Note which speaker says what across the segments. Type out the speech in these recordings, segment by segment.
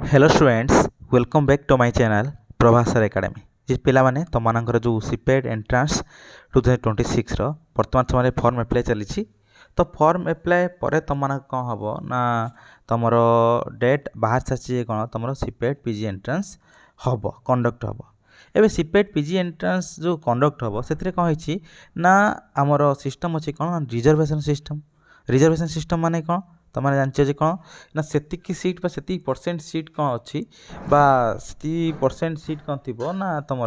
Speaker 1: Hello students welcome back to my channel Prabhasar academy जी पे तुम जो सीपेड एंट्रांस 2026 वर्तमान समय फॉर्म अप्लाई चली तो फॉर्म अप्लाई पर तुम कौन हम ना तुम डेट बाहर सारी कौन तुम सीपेड पीजी एंट्रांस हम कंडक्ट हम एवं सीपेड पीजी एंट्रांस जो कंडक्ट हम से कौन है ना आमर सिस्टम अच्छी कौन रिजर्वेशन सिस्टम माने कौन तुम जानते कौन ना से सीट से परसेंट सीट कौन अच्छी से परसेंट सीट कौन थी ना तुम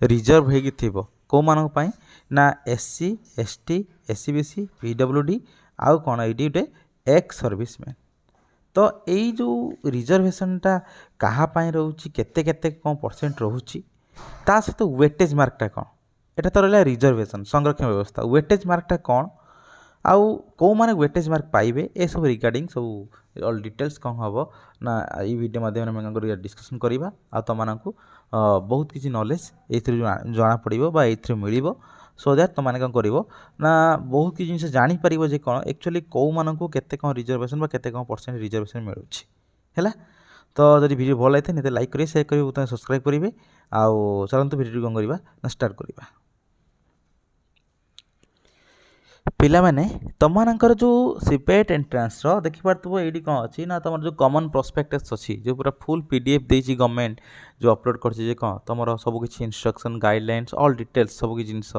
Speaker 1: रिजर्व हो कौ मानी ना SC ST SC BC PWD आउ कौन ये गोटे एक्स सर्विसमैन तो यही जो रिजर्वेशनटा कहाँपाई रोचे केते कौन परसेंट रोचे ता सहित वेटेज मार्कटा कौन एटा तो रहा रिजर्वेशन संरक्षण व्यवस्था वेटेज मार्कटा कौन आउ कौ माने वेटेज मार्क पाइबे ए सब रिगार्डिंग सब ऑल डिटेल्स कौन हम ना ये वीडियो माध्यम में डिस्कसन करवा आ तुम बहुत किसी नॉलेज ये जना पड़ो मिल सो दैट तुमने कौन कर ना बहुत किसी जिन जापर जे कौन एक्चुअली कौ मानक केते कौन रिजर्वेशन केते कौन परसेंट रिजर्वेशन मिलूँ तो जब वीडियो भल लगे नहीं लाइक करेंगे शेयर करेंगे तुम सब्सक्राइब करेंगे आउ चलते वीडियो कौन करवा ना स्टार्ट करवा पिलामाने तुमर जो सीपेट एंट्रांस देखिपो ये कौन अच्छी ना तुम जो कॉमन प्रोस्पेक्टस अच्छी जो पूरा फुल पीडीएफ देती गवर्नमेंट जो अपलोड कर कौन तुम सबकि इनस्ट्रक्शन गाइडलाइंस ऑल डिटेल्स सबकि जिनस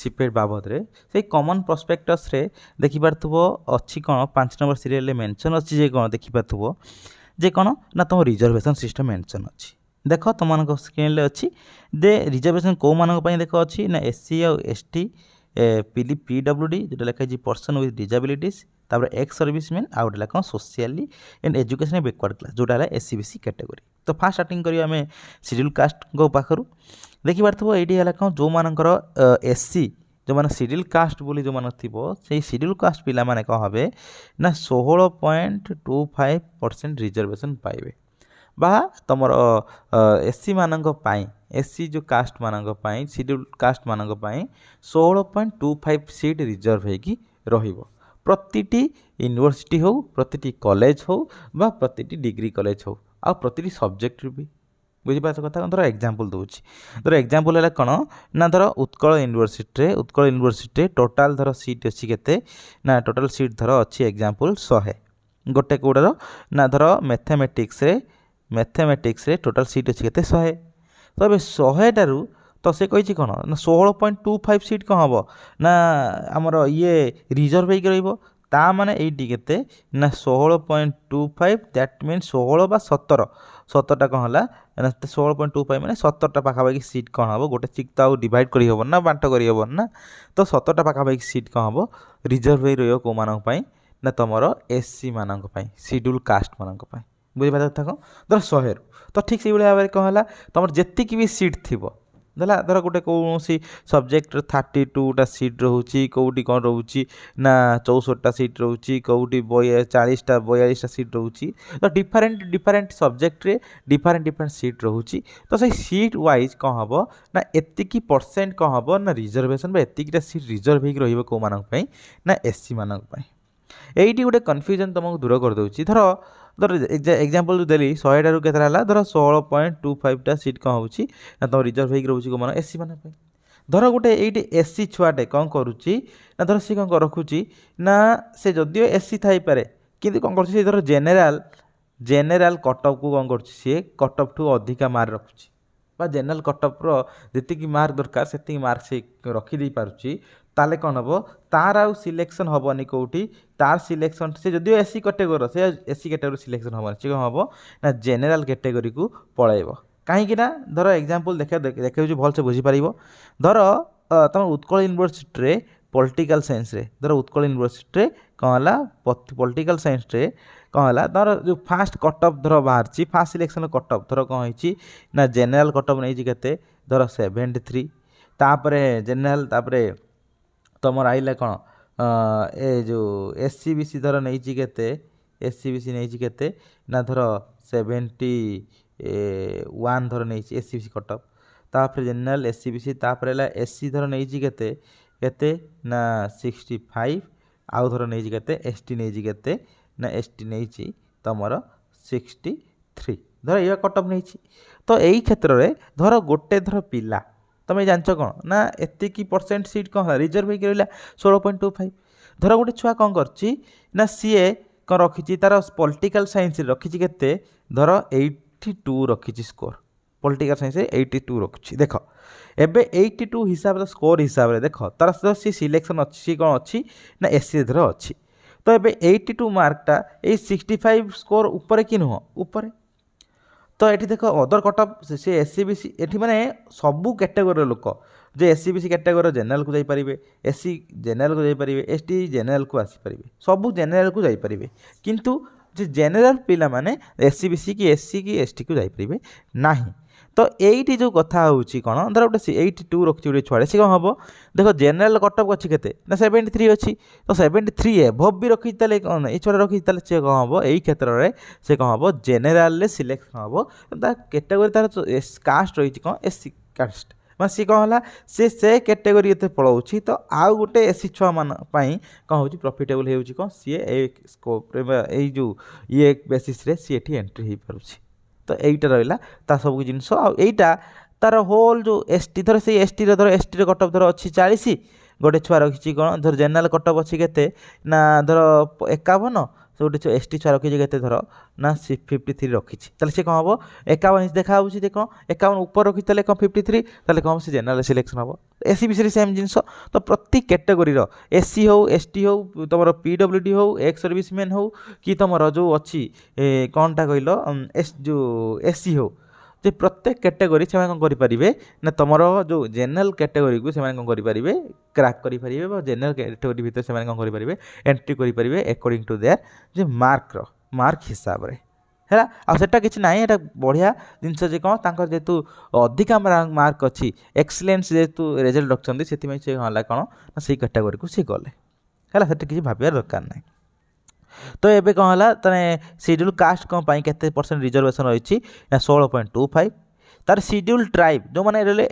Speaker 1: सीपेट बाबद से कॉमन प्रोस्पेक्टस देखिपो अच्छी कौन 5 नंबर सीरियल मेंशन अच्छी कौन देखिपो जे कौन ना तुम रिजर्वेशन सिस्टम मेंशन अच्छी देख तुम स्क्रीन अच्छी दे रिजर्वेशन कौ मान देख अच्छी ना एससी और एसटी पीडब्ल्यूडी जो लिखा है पर्सन विथ डिजाबिलिटीज तापर एक्स सर्विसमैन आउ गोटे कौन सोशियाली एंड एजुकेशन बैकवर्ड क्लास जोटा है एससी बीसी कैटेगरी तो फास्ट स्टार्टिंग करिए आम शेड्यूल कास्ट पाखु देखिपो ये कौन जो मानकर एससी जो मैंने शेड्यूल कास्ट बोली जो मान थी शेड्यूल कास्ट पिला माने कौन हे ना 16.25% रिजर्वेशन पाइबे बा तुम एससी मानक एससी जो कास्ट मानक शेड्यूल कास्ट मानक 16.25 सीट रिजर्व होगी प्रति यूनिवर्सिटी हो प्रति कॉलेज हो बा प्रति डिग्री कॉलेज हो आ प्रति सब्जेक्ट भी बुझीपार कथा धर एग्जांपल दूसरी धर एग्जांपल है कौन ना धर उत्कल यूनिवर्सिटी टोटाल धर सीट अच्छी के ना टोटाल सीट धर अच्छी एग्जांपल 100 गोटे कौड़ार ना धर मैथमेटिक्स टोटाल सीट अच्छी के 100 तो ये 100 तो से कही कौन ना 16.25 सीट कौन हम ना आमर ये रिजर्व हो माने ये ना 16.25 दैट मीन 16 बा 17टा कौन है ना 16.25 माने 17टा पाखापाखि सीट कौन हम गोटे सीट तो डिवाइड कर ना बांट कर ना तो 17टा पाखापाखि सीट कौन हम रिजर्व रही मानी ना तुम एससी मानक शेड्यूल कास्ट मानक बुझीपार कथा कौन धर 100 तो ठीक से भाव में कौन है तुम जी भी सीट थी देला धर गोटे कौन सब्जेक्ट 32टा सीट रोचे कौटी कौन रोचे ना 64टा सीट रोचे कौटी 40टा सीट रोचे तो डिफरेंट सब्जेक्ट रे डिफरेंट सीट रोचे तो से सीट वाइज कौन हम ना एतिकी परसेंट कौन हम ना रिजर्वेशन एतिकीटा सीट रिजर्व हो कौ मानक ना एससी मानक यही गोटे कन्फ्यूजन तुमको दूर कर दूसरी धर एग्जांपल जो देली 100 के धर 16.25टा सीट कौन हो तुम रिजर्व रोचे कौन मान एससी मान धर गोटे ये एससी छुआटे कौन करुच्ची ना धर सी कौन रखुची ना से जदिव एससी थाईपे कि कौन कर धर जेनेल कटअप को कौन कर कटअप ठू अधिका मार्क रखुची जेनेल कटअप्र जी मार्क दरकार से मार्क से रखिदे पार्टी ताले कौन हम तार आउ सिलेक्शन हेनी कौटी तार सिलेक्शन से जदिव एससी कैटेगोरी से एससी कैटेगोरी सिलेक्शन हेनी से कौन हम ना जेनेल कैटेगोरी को पलैब कहीं धर एग्जांपल देखा भल से बुझीपार धर तुम उत्कल यूनिवर्सिटी पॉलिटिकल साइंस रे धर उत्कल यूनिवर्सिटी कौन है पॉलिटिकल साइंस रे कौन है धर जो फास्ट कटअप धर बाहर फास्ट सिलेक्शन कटअप धर कौन है ना जेनेल कटअप नहीं के धर 73 तापर जेनेल तापर तुम आइला कौन ए जो एससी बीसी धर नहीं के एससी बीसी नहीं के ना धर 71 धर नहीं एससी बीसी कटअप तापर जेनेल एससी बीसी तापर एससी धर नहीं के ना 65 आउ धर नहीं के एसटी नहीं के ना एसटी नहीं तुम 63 ଧର ଏଇ କଟ୍ ଅଫ୍ ନେଇଛି। ତ ଏଇ କ୍ଷେତ୍ରରେ ଧର ଗୋଟେ ଧର ପିଲା ତୁମେ ଜାଣିଛ କ'ଣ ନା ଏତିକି ପରସେଣ୍ଟ ସିଟ୍ କ'ଣ ହେଲା ରିଜର୍ଭ ହେଇକି ରହିଲା 16.25। ଧର ଗୋଟେ ଛୁଆ କ'ଣ କରିଛି ନା ସିଏ କ'ଣ ରଖିଛି ତାର ପଲିଟିକାଲ ସାଇନ୍ସରେ ରଖିଛି କେତେ ଧର 82 ରଖିଛି ସ୍କୋର, ପଲିଟିକାଲ ସାଇନ୍ସରେ 82 ରଖୁଛି। ଦେଖ ଏବେ 82 ହିସାବରେ ସ୍କୋର ହିସାବରେ ଦେଖ ତାର ସି ସିଲେକ୍ସନ୍ ଅଛି, ସି କ'ଣ ଅଛି ନା ଏସ୍ସି ଧର ଅଛି। ତ ଏବେ 82 ମାର୍କଟା ଏଇ 65 ସ୍କୋର ଉପରେ କି ନୁହଁ ଉପରେ। ତ ଏଠି ଦେଖ ଅଦର କଟ୍ ଅଫ୍ ସେ ଏସ୍ସି ବିସି ଏଠି ମାନେ ସବୁ କ୍ୟାଟେଗୋରୀର ଲୋକ ଯେ ଏସ୍ସି ବିସି କ୍ୟାଟେଗୋରୀର ଜେନେରାଲକୁ ଯାଇପାରିବେ, ଏସ୍ସି ଜେନେରାଲକୁ ଯାଇପାରିବେ, ଏସ୍ଟି ଜେନେରାଲକୁ ଆସିପାରିବେ, ସବୁ ଜେନେରାଲକୁ ଯାଇପାରିବେ। କିନ୍ତୁ ଯେ ଜେନେରାଲ ପିଲାମାନେ ଏସ୍ସି ବିସି କି ଏସ୍ସି କି ଏସ୍ଟିକୁ ଯାଇପାରିବେ ନାହିଁ। ତ ଏଇଠି ଯେଉଁ କଥା ହେଉଛି କ'ଣ ଧର ଗୋଟେ 82 ରଖିଛି ଗୋଟେ ଛୁଆଟେ, ସେ କ'ଣ ହେବ ଦେଖ ଜେନେରାଲ କଟ୍ ଅଫ୍ ଅଛି କେତେ ନା 73 ଅଛି। ତ 73 ଏଭବ୍ ବି ରଖିଛି, ତାହେଲେ କ'ଣ ଏଇ ଛୁଆଟା ରଖିଛି, ତାହେଲେ ସେ କ'ଣ ହେବ ଏଇ କ୍ଷେତ୍ରରେ ସେ କ'ଣ ହେବ ଜେନେରାଲରେ ସିଲେକ୍ସନ୍ ହେବ। ତା କ୍ୟାଟେଗୋରୀ ତାର କାଷ୍ଟ ରହିଛି କ'ଣ ଏସ୍ସି କାଷ୍ଟ, ମାନେ ସିଏ କ'ଣ ହେଲା ସେ କ୍ୟାଟେଗୋରୀ ଏତେ ପଳାଉଛି। ତ ଆଉ ଗୋଟେ ଏସ୍ସି ଛୁଆମାନଙ୍କ ପାଇଁ କ'ଣ ହେଉଛି ପ୍ରଫିଟେବୁଲ୍ ହେଉଛି କ'ଣ ସିଏ ଏଇ ସ୍କୋପ୍ରେ ବା ଏଇ ଯେଉଁ ଇଏ ବେସିସ୍ରେ ସିଏ ଏଠି ଏଣ୍ଟ୍ରି ହେଇପାରୁଛି। ତ ଏଇଟା ରହିଲା ତା ସବୁ ଜିନିଷ। ଆଉ ଏଇଟା ତାର ହୋଲ୍ ଯେଉଁ ଏସ୍ଟି ଧର ସେଇ ଏସ୍ଟିର ଧର ଏସ୍ଟିର କଟ୍ ଅଫ୍ ଧର ଅଛି 40, ଗୋଟେ ଛୁଆ ରଖିଛି କ'ଣ ଧର ଜେନେରାଲ କଟ୍ ଅଫ୍ ଅଛି କେତେ ନା ଧର 51, ସେ ଗୋଟେ ଏସ୍ଟି ଛୁଆ ରଖିଛି କେତେ ଧର ନା 53 ରଖିଛି। ତାହେଲେ ସେ କ'ଣ ହେବ 51 ଦେଖାହେଉଛି ଯେ କ'ଣ 51 ଉପରେ ରଖିଛି, ତାହେଲେ କ'ଣ 53, ତାହେଲେ କ'ଣ ସେ ଜେନେରାଲ ସିଲେକ୍ସନ୍ ହେବ। ଏସ୍ସି ବିସିରେ ସେମ୍ ଜିନିଷ। ତ ପ୍ରତି କ୍ୟାଟେଗୋରୀର ଏସ୍ସି ହେଉ ଏସ୍ଟି ହେଉ ତୁମର PWD ହେଉ ଏକ୍ସ ସର୍ଭିସମ୍ୟାନ୍ ହେଉ କି ତୁମର ଯେଉଁ ଅଛି କ'ଣଟା କହିଲ ଯେଉଁ ଏସ୍ସି ହେଉ, ଯେ ପ୍ରତ୍ୟେକ କ୍ୟାଟେଗୋରୀ ସେମାନେ କ'ଣ କରିପାରିବେ ନା ତୁମର ଯେଉଁ ଜେନେରାଲ କ୍ୟାଟେଗୋରୀକୁ ସେମାନେ କ'ଣ କରିପାରିବେ କ୍ରାକ୍ କରିପାରିବେ, ବା ଜେନେରାଲ କ୍ୟାଟେଗୋରୀ ଭିତରେ ସେମାନେ କ'ଣ କରିପାରିବେ ଏଣ୍ଟ୍ରି କରିପାରିବେ ଆକର୍ଡ଼ିଂ ଟୁ ଦେୟାର ଯେ ମାର୍କ ହିସାବରେ ହେଲା। ଆଉ ସେଟା କିଛି ନାହିଁ, ଏଇଟା ବଢ଼ିଆ ଜିନିଷ ଯେ କ'ଣ ତାଙ୍କର ଯେହେତୁ ଅଧିକା ମାର୍କ ଅଛି ଏକ୍ସଲେନ୍ସ ଯେହେତୁ ରେଜଲ୍ଟ ରଖିଛନ୍ତି, ସେଥିପାଇଁ ସେ ହେଲା କ'ଣ ନା ସେଇ କ୍ୟାଟେଗୋରୀକୁ ସେ ଗଲେ ହେଲା, ସେଠି କିଛି ଭାବିବା ଦରକାର ନାହିଁ। ତ ଏବେ କ'ଣ ହେଲା ତାହେଲେ ସିଡ୍ୟୁଲ୍ କାଷ୍ଟ କ'ଣ ପାଇଁ କେତେ ପରସେଣ୍ଟ ରିଜର୍ଭେସନ୍ ରହିଛି ନା 16.25। ତାର ସିଡ୍ୟୁଲ୍ ଟ୍ରାଇବ୍ ଯେଉଁମାନେ ରହିଲେ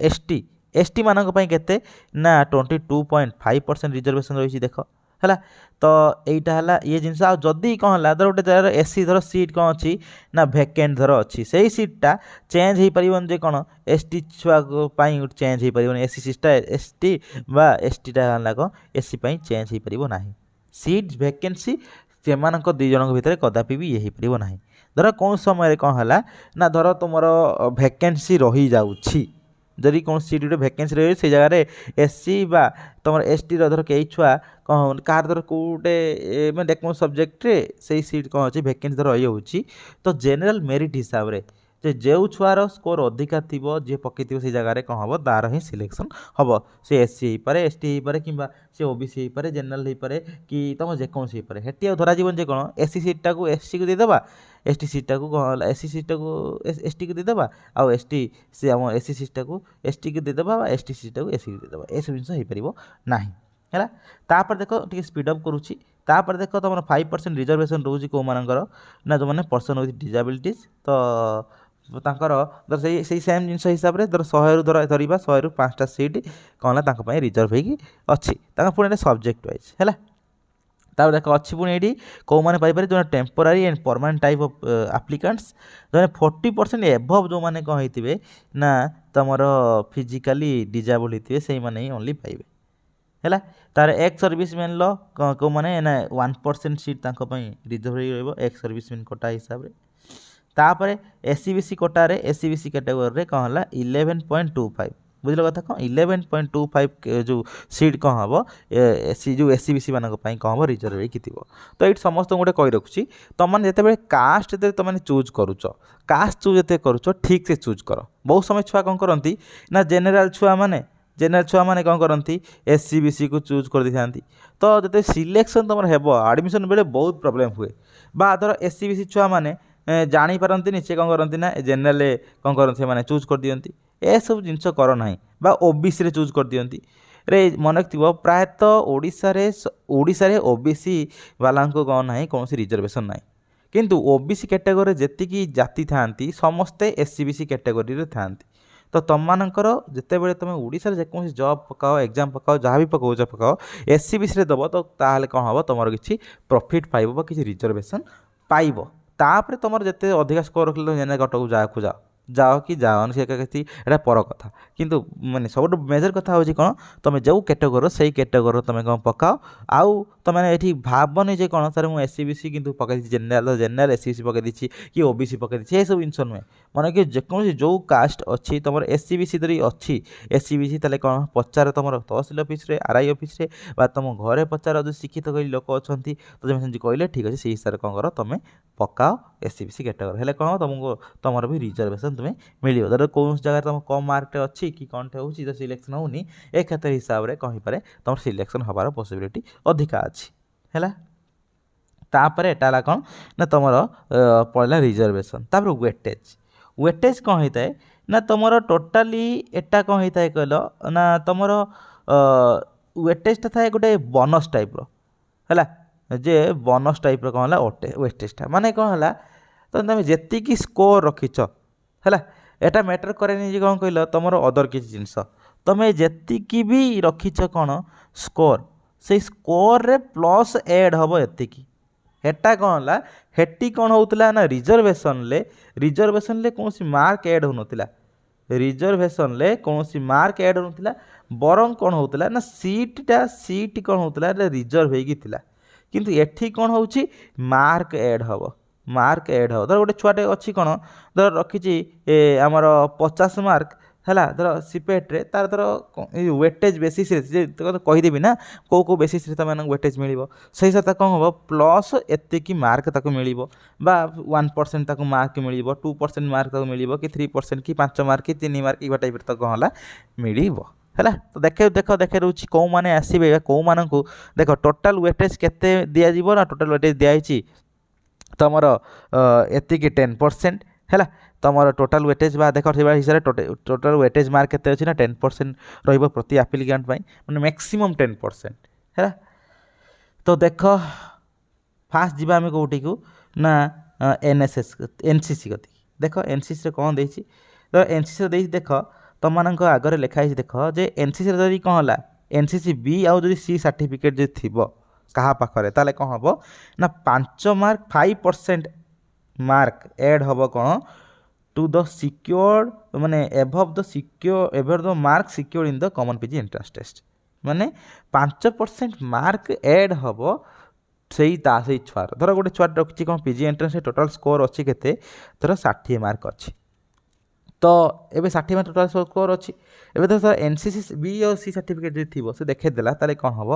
Speaker 1: ଏସ୍ଟି ମାନଙ୍କ ପାଇଁ କେତେ ନା 22.5% ରିଜର୍ଭେସନ୍ ରହିଛି ଦେଖ ହେଲା। ତ ଏଇଟା ହେଲା ଇଏ ଜିନିଷ। ଆଉ ଯଦି କ'ଣ ହେଲା ଧର ଗୋଟେ ଜାଗାରେ ଏସ୍ସି ଧର ସିଟ୍ କ'ଣ ଅଛି ନା ଭେକେଣ୍ଟ ଧର ଅଛି, ସେଇ ସିଟ୍ଟା ଚେଞ୍ଜ ହେଇପାରିବନି ଯେ କ'ଣ ଏସ୍ଟି ଛୁଆଙ୍କ ପାଇଁ ଚେଞ୍ଜ ହେଇପାରିବନି, ଏସ୍ସି ସିଟ୍ଟା ଏସ୍ଟି ବା ଏସ୍ଟିଟା ହେଲା କ'ଣ ଏସ୍ସି ପାଇଁ ଚେଞ୍ଜ ହେଇପାରିବ ନାହିଁ। ସିଟ୍ ଭେକେନ୍ସି ସେମାନଙ୍କ ଦୁଇ ଜଣଙ୍କ ଭିତରେ କଦାପି ବି ଇଏ ହେଇପାରିବ ନାହିଁ। ଧର କୌଣସି ସମୟରେ କ'ଣ ହେଲା ନା ଧର ତୁମର ଭେକେନ୍ସି ରହିଯାଉଛି, ଯଦି କୌଣସି ସିଟ୍ ଗୋଟେ ଭେକେନ୍ସି ରହିବ ସେଇ ଜାଗାରେ ଏସ୍ସି ବା ତୁମର ଏସ୍ଟିର ଧର କେହି ଛୁଆ କ'ଣ କାହାର ଧର କେଉଁ ଗୋଟେ ମାନେ ଯେକୌଣସି ସବଜେକ୍ଟରେ ସେଇ ସିଟ୍ କ'ଣ ଅଛି ଭେକେନ୍ସି ଧର ରହିଯାଉଛି, ତ ଜେନେରାଲ ମେରିଟ୍ ହିସାବରେ ଯେ ଯେଉଁ ଛୁଆର ସ୍କୋର ଅଧିକା ଥିବ ଯିଏ ପକାଇଥିବ ସେଇ ଜାଗାରେ କ'ଣ ହେବ ତାର ହିଁ ସିଲେକ୍ସନ୍ ହେବ। ସେ ଏସ୍ସି ହେଇପାରେ ଏସ୍ଟି ହେଇପାରେ କିମ୍ବା ସେ OBC ହେଇପାରେ ଜେନେରାଲ ହେଇପାରେ କି ତୁମ ଯେକୌଣସି ହେଇପାରେ। ହେଠି ଆଉ ଧରାଯିବନି ଯେ କ'ଣ ଏସ୍ସି ସିଟ୍ଟାକୁ ଏସ୍ସିକୁ ଦେଇଦେବା, ଏସ୍ଟି ସିଟ୍ଟାକୁ କ'ଣ ହେଲା ଏସ୍ସି ସିଟ୍ଟାକୁ ଏସ୍ଟିକୁ ଦେଇଦେବା, ଆଉ ସେ ଆମ ଏସ୍ସି ସିଟ୍ଟାକୁ ଏସ୍ଟିକୁ ଦେଇଦେବା ବା ଏସ୍ଟି ସିଟ୍ଟାକୁ ଏସ୍ସିକୁ ଦେଇଦେବା, ଏସବୁ ଜିନିଷ ହେଇପାରିବ ନାହିଁ ହେଲା। ତାପରେ ଦେଖ ଟିକେ ସ୍ପିଡ୍ ଅପ୍ କରୁଛି। ତାପରେ ଦେଖ ତୁମର 5% ରିଜର୍ଭେସନ୍ ରହୁଛି କେଉଁମାନଙ୍କର ନା ଯେଉଁମାନେ ପର୍ସନ୍ ୱିଥ୍ ଡିଜାବିଲିଟିଜ୍। ତ ତାଙ୍କର ଧର ସେଇ ସେମ୍ ଜିନିଷ ହିସାବରେ ଧର 100ରୁ ଧରିବା 100ରୁ 5ଟା ସିଟ୍ କ'ଣ ହେଲା ତାଙ୍କ ପାଇଁ ରିଜର୍ଭ ହେଇକି ଅଛି, ତାଙ୍କ ପୁଣି ଏଇଟା ସବଜେକ୍ଟ ୱାଇଜ୍ ହେଲା। ତାପରେ ଦେଖ ଅଛି ପୁଣି ଏଇଠି କେଉଁମାନେ ପାଇପାରିବେ ଯେଉଁମାନେ temporary and permanent type of applicants, ଯେଉଁମାନେ 40% ଏଭବ୍ ଯେଉଁମାନେ କ'ଣ ହେଇଥିବେ ନା ତୁମର ଫିଜିକାଲି ଡିଜାବୁଲ୍ ହେଇଥିବେ ସେଇମାନେ ହିଁ ଓନ୍ଲି ପାଇବେ ହେଲା। ତାର ଏକ୍ସ ସର୍ଭିସମ୍ୟାନ୍ର କେଉଁମାନେ ନା 1% ସିଟ୍ ତାଙ୍କ ପାଇଁ ରିଜର୍ଭ ହେଇକି ରହିବ ଏକ୍ସ ସର୍ଭିସମ୍ୟାନ୍ କୋଟା ହିସାବରେ। ତାପରେ ଏସ୍ସି ବିସି କୋଟାରେ ଏସ୍ସି ବିସି କ୍ୟାଟେଗୋରୀରେ କ'ଣ ହେଲା 11.25, ବୁଝିଲ କଥା କ'ଣ 11.25 ଯେଉଁ ସିଟ୍ କ'ଣ ହେବ ଯେଉଁ ଏସ୍ସି ବିସି ମାନଙ୍କ ପାଇଁ କ'ଣ ହେବ ରିଜର୍ଭ ହେଇକି ଥିବ। ତ ଏଇଠି ସମସ୍ତଙ୍କୁ ଗୋଟେ କହି ରଖୁଛି, ତୁମମାନେ ଯେତେବେଳେ କାଷ୍ଟ ଯେତେବେଳେ ତୁମମାନେ ଚୁଜ୍ କରୁଛ, କାଷ୍ଟ ଚୁଜ୍ ଯେତେବେଳେ କରୁଛ ଠିକ୍ ସେ ଚୁଜ୍ କର। ବହୁତ ସମୟ ଛୁଆ କ'ଣ କରନ୍ତି ନା ଜେନେରାଲ ଛୁଆମାନେ କ'ଣ କରନ୍ତି ଏସ୍ସି ବିସିକୁ ଚୁଜ୍ କରିଦେଇଥାନ୍ତି। ତ ଯେତେବେଳେ ସିଲେକ୍ସନ୍ ତୁମର ହେବ ଆଡ଼ମିସନ୍ ବେଳେ ବହୁତ ପ୍ରୋବ୍ଲେମ୍ ହୁଏ। ବା ଧର ଏସ୍ସି ବିସି ଛୁଆମାନେ ଜାଣିପାରନ୍ତିନି, ସେ କ'ଣ କରନ୍ତି ନା ଜେନେରାଲ କ'ଣ କରନ୍ତି ସେମାନେ ଚୁଜ୍ କରିଦିଅନ୍ତି। ଏସବୁ ଜିନିଷ କର ନାହିଁ। ବା OBCରେ ଚୁଜ୍ କରିଦିଅନ୍ତି। ରେ ମନେ ରଖିଥିବ ପ୍ରାୟତଃ ଓଡ଼ିଶାରେ OBC ବାଲାଙ୍କୁ କ'ଣ ନାହିଁ କୌଣସି ରିଜର୍ଭେସନ୍ ନାହିଁ, କିନ୍ତୁ OBC କ୍ୟାଟେଗୋରୀରେ ଯେତିକି ଜାତି ଥାଆନ୍ତି ସମସ୍ତେ ଏସ୍ସି ବିସି କ୍ୟାଟେଗୋରୀରେ ଥାଆନ୍ତି। ତ ତୁମମାନଙ୍କର ଯେତେବେଳେ ତୁମେ ଓଡ଼ିଶାରେ ଯେକୌଣସି ଜବ୍ ପକାଅ ଏକ୍ଜାମ୍ ପକାଅ ଯାହା ବି ପକାଅ ଏସ୍ସି ବିସିରେ ଦେବ, ତ ତାହେଲେ କ'ଣ ହେବ ତୁମର କିଛି ପ୍ରଫିଟ୍ ପାଇବ ବା କିଛି ରିଜର୍ଭେସନ୍ ପାଇବ। तापर तुम जिते अधिका स्कोर रखिले तुम जेनेराल कटक जाओ जाओ कि जाओ से किसी एटा पर कथा किंतु माने सब मेजर कथा हूँ कौन तुम जो कैटेगोरी से कैटेगोरी तुम कौन पकाओ आउ तुम ये भावनी जे कौन सर मुझे एससीबीसी किंतु पकई जेनेराल जेनेराल एससीबीसी पकई कि ओबीसी पकई ये सब जिन नुहे माने कि जेकोसी जो कास्ट अच्छी तुम एससीबीसी तरी अच्छी एससीबीसी ताले कौन पचार तुम तहसिल ऑफिस रे आरआई ऑफिस रे बा तुम घरे पचार जो शिक्षित कई लोक अच्छा तो जब कहले ठीक अच्छे से हिसाब से कौन कर तुम पकाओ एससीबीसी कैटेगोरी हेल्ले कौन तुमको तुम भी रिजर्वेशन तुम्हें मिल धर कौन जगह तुम कम मार्क अच्छी कि कौन होची तो सिलेक्शन होनी ए क्षेत्र हिसाब से कहींपे तुम सिलेक्शन हबार पॉसिबिलिटी अधिका अच्छी है तापर एटा कौन ना तुम पड़ा रिजर्वेशन तापर वेटेज कौन होता है ना तुम टोटाली एटा कौन होता है कहल ना तुम वेटेजटा थाए गोटे बोनस टाइप है जे बोनस टाइप कौन है वेटेजटा माने कौन है तो तुम जी स्कोर रखिच है एटा मैटर करे कौन कहल तुम अदर किसी जिनस तुम जी भी रखिच कौन स्कोर से स्कोर रे प्लस एड हम एतिकी हेटा कौन है हेटी कौन होता ना रिजर्वेशन कौन मार्क एड होता रिजर्वेशन कौन मार्क एड होता बरं कौन होता ना सीट कौन होता रिजर्व होता किंतु एठी कौन हो मार्क एड हम मार्क एड हो धर गोटे छुआटे अच्छी कौन धर रखी आमर 50 मार्क है धर सीपेट्रे तार धर वेटेज बेसीस कहीदेवी ना कौ कौ बेसीस तुम वेटेज मिल से हिसाब से कौन हम प्लस एतिकी मार्क ताक मिल 1% मार्क मिल 2% मार्क मिल कि 3% कि 5 मार्क कि 3 मार्क ये टाइप तो कौन है मिल है तो देखे रोचे कौ मैंने आसवे कौ मान देख टोटाल वेटेज केते दिज्व ना टोटाल वेटेज दिखाई तुम एति 10% है तुम टोटाल वेटेज बा देख से हिसाब से टोटाल वेटेज मार्क के अच्छी ना 10% रही आप्लिकांट मैंने मैक्सिमम 10% है तो देख फास्ट जी आम कौटी को ना एनएसएस एनसीसी गति देख एनसीसी कौन देती तो एनसीसी दे देख तुम मान आगे लिखाई देख जे एनसीसी जब कौन है एनसीसी बी आउ जो सी सर्टिफिकेट जो थी कहा पाखे ताले कौन हम ना 5 मार्क 5% मार्क एड हम कौन टू द सिक्योर्ड माने above the mark secured in the common PG entrance test माने 5% मार्क एड हम से छुआर धर गोटे छुआ रखी कौन पीजी एंट्रेंस टोटाल स्कोर अच्छी केते धर 60 मार्क अच्छी तो ये 60 मार्क टोटाल स्कोर अच्छी एवं तो सर एनसीसी बी और सी सर्टिफिकेट जो थी से देखेदेला ताले कौन हम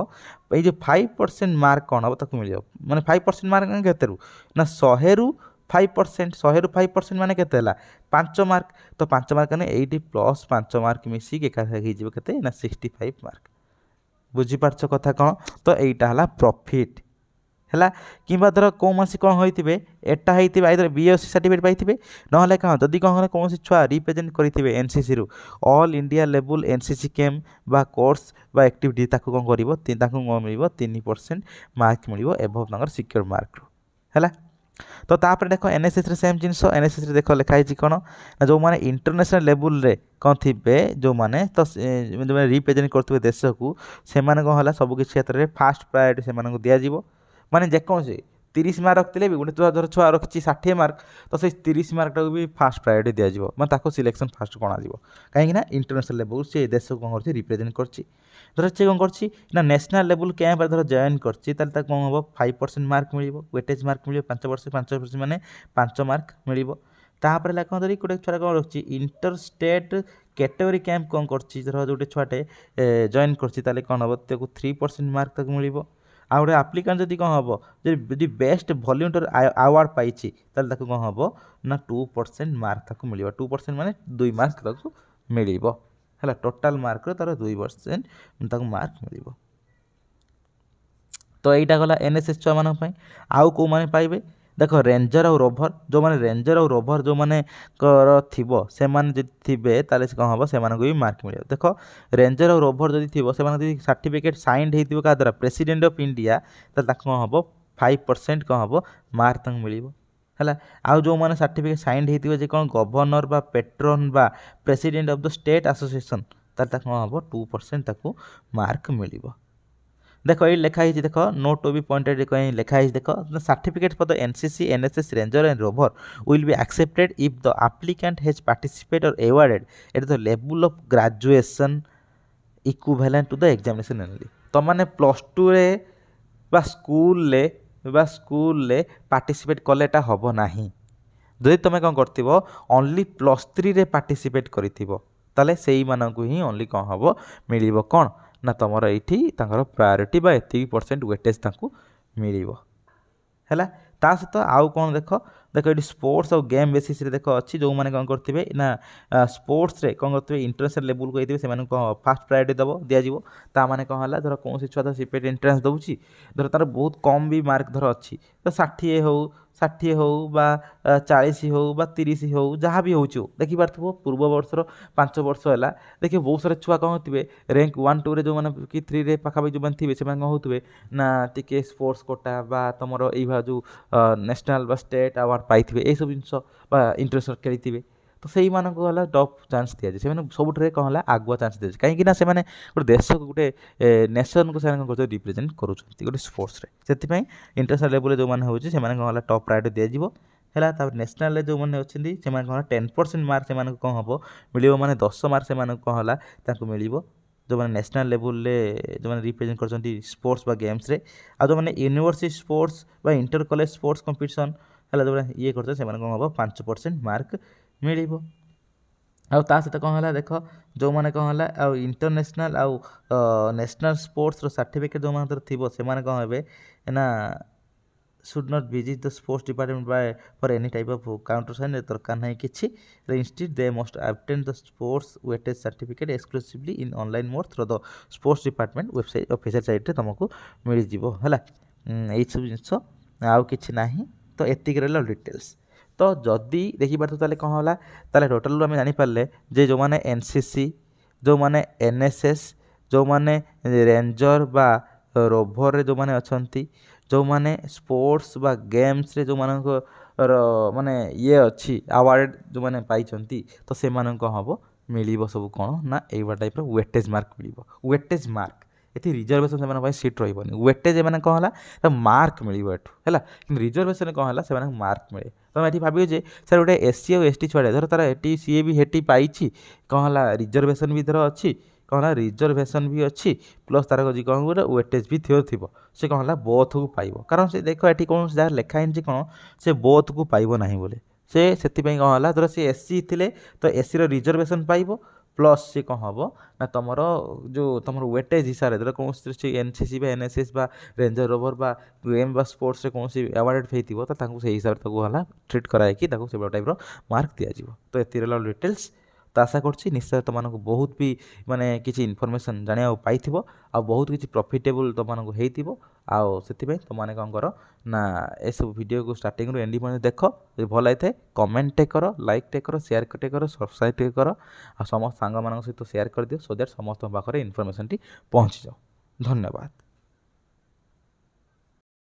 Speaker 1: ये जो 5% मार्क कौन हम तक मिल माने 5% मार्क के ना 100 रु 5% 100 रु 5% माने केते 5 मार्क तो 5 मार्क ने 80 प्लस 5 मार्क मिसिक एकाथे ना 65 मार्क बुझीपारछ कथा कौन तो यहीटा है प्रॉफिट है कि धर कौ मासी कौन होते एटा होते आइदर बीएससी सर्टिफिकेट पाइबे ना कौन जदि कौन कौन छुआ रिप्रेजेंट करेंगे एनसीसी रु all India level NCC camp बा कोर्स बा एक्टिविटी ताकू कौन कर मिल 3% मार्क मिल एभव सिक्योर मार्क रु है तो तापर देख एनएसएस सेम जिनस एनएसएस देख लिखाई कौन ना जो मैंने इंटरनेशनल लेवल रे कौन थे जो मैंने तो जो रिप्रेजेंट करते देश को से कौन है सबकि क्षेत्र में फास्ट प्रायोरिटी से दिज्व माने जेकोसी 30 मार्क रखते भी गोटे धर छुआ रखी 60 मार्क तो से 30 मार्क टाक भी फास्ट प्रायोरिटी दिज्व मैं ताको सिलेक्शन फास्ट गणाज कहीं इंटरनेशनल लेवल से देश को कौन कर रिप्रेजेंट कर धर से कौन कर नेशनल लेवल कैंप धर जॉइन कर कौन हम 5% मार्क मिल वेटेज मार्क मिल 5% माने 5 मार्क मिल तापर कौन धरी गोटे छुआ कौन रखी इंटर स्टेट कैटेगरी कैंप कौन कर जो छुआटे जॉइन कर कौन हम 3% मार्क तक मिल आ गए आप्लिकांट जब कौन हम जी बेस्ट वॉलंटियर अवार्ड पाई कौन हम ना 2% मार्क तक मिल 2% माने 2 मार्क तक मिल है टोटाल मार्क तार 2% मार्क मिल तो यहीटा गला एनएसएस छुआ मान आउ कौ माने पाइबे देख रेंजर और रोभर जो माने रेंजर और रोभर जो माने थीबो से माने जदि थिबे ताले कौन हम से भी मार्क मिल देख रेंजर और रोभर जदि थीबो से माने जदि सर्टिफिकेट साइंड होइतिबो का द्वारा प्रेसिडेंट ऑफ इंडिया ताले कौन हम 5% कौन हम मार्क तक मिल है आउ जो माने सर्टिफिकेट साइंड होइतिबो जे कौन गवर्नर बा पेट्रोन बा president of the state association ताले कौन हम 2% ताकू मार्क मिल देख ये लिखाई देख नोट टू बी पॉइंटेड कहीं लिखाई देख certificate for the NCC NSS ranger and rover will be accepted if the applicant has participated or awarded at the level of graduation equivalent to the examination only. तो मैंने plus two रे बा school participate कले हम ना जदि तुम कौन कर ओनली प्लस थ्री रे पार्टिसिपेट कर से ही ओनली कौन हम मिल कौन ना तुम ये प्रायोरिटी बा एति परसेंट वेटेज मिल है ता सहित आउ कौन देख देख ये स्पोर्ट्स और गेम बेसिस देख अच्छी जो मैंने कौन करेंगे ना स्पोर्ट्स रे कौन करेंगे इंटरनेशनल लेवल को ये से फास्ट प्रायोरिटी दब दिज्व ता मैंने कौन है धर कौन छुआ तो सीपेट एंट्रांस दूसरी धर तार बहुत कम भी मार्क धर अच्छी तो 60 हो 40 हो 30 हो जहाँ भी हो देखी पार्थ पूर्व वर्षर 5 वर्ष है देखिए बहुत सारे छुआ कौन होते रैंक 1 2 जो मैंने कि 3 रे पाखापाखि जो मैंने थे से कौन होते ना टी स्पोर्ट्स कोटा बा तुम ये जो नेशनल स्टेट अवार्ड पाई ये सब जिन इंटरनेशनल खेली तो से है टॉप चांस दिजाए से सब कौन है आगुआ चांस दिजाए कहीं गोटे देश को गोटे नेशन को कौन रिप्रेजेंट करुँच गोटे स्पोर्ट्स से इंटरनेशनल लेवल जो मैंने होती कौन है टॉप प्रायोरिटी दिज्व है नेशनल जो मैंने अच्छे से कौन 10% मार्क से कौन हम मिल माने 10 मार्क से कौन है मिल जो मैंने नेशनल लेवल जो मैंने रिप्रेजेंट कर स्पोर्ट्स बा गेम्स रे आ जो मैंने यूनिवर्सिटी स्पोर्ट्स बा इंटर कॉलेज स्पोर्ट्स कंपटीशन है जो ये करते कौन हम 5% मार्क मिल आ सहित कौन है देख जो मैंने कौन है आ इंटरनेशनल आउ नेशनल स्पोर्ट्स सर्टिफिकेट जो मान थी से कौन है ना should not visit the sports department for any type of countersign दरकार नहीं किसी instead they must obtain the sports weightage certificate exclusively in online mode through the sports department website official site रे तुमको मिल जिवो हला एई सब जिंस आउ किछि नाही तो एतिक रहला डिटेल्स तो जदि देखि पारतो ताले कौन होला ताले टोटल आम जानि पारले जे जो माने एनसीसी जो माने एनएसएस जो माने रेंजर बा रोभर जो माने अछंती जो माने स्पोर्ट्स बा गेम्स रे जो माने ये अच्छी अवार्ड जो माने पाई तो से हम मिल सब कौन ना ये टाइप वेटेज मार्क मिल वेटेज मार्क ये रिजर्वेशन से सीट रही वेटेज मैंने कौन है मार्क मिल है रिजर्वेशन कौन है से मार्क मिले तुम ये भाव जे सर गोटे एससी और एसटी छुआ धर तार एटी सी भी हेटी पाई कौन है रिजर्वेशन भी धर अच्छी कौन है रिजर्वेशन भी अच्छी प्लस तार कौन गोटे वेटेज भी थी से कौन है बोथ को पाइब कारण से देख ये कौन जहाँ लिखाई कौन से बोथ को पाइब ना बोले से कौन है धर सी एससी थे तो एससी रिजर्वेशन पाइब प्लस सी कौन हम ना तुम जो तुम वेटेज हिसाब से धर कौन एनसीसी एनएसएस बा रेंजर रोवर बा गेम बा स्पोर्ट्स कौन अवार्ड होती तो से हिसाब से ट्रिट कराई से टाइप मार्क दिज्व तो ये डिटेल्स तो आशा करछि निश्चय तुमको बहुत भी माने किसी इनफॉरमेशन जाना पाई आ बहुत किसी प्रॉफिटेबल तुमको होइथिबो आउ से तुमने कौन कर ना ये सब वीडियो को स्टार्टिंग रू एंडिंग पॉइंट देख भल होता है कमेंट कर लाइक कर शेयर कर सब्सक्राइब कर आ समस्त सांग मान सहित शेयर कर दियो सो दैट समस्त पाखे इनफॉरमेशन टी पहुँची जाओ। धन्यवाद।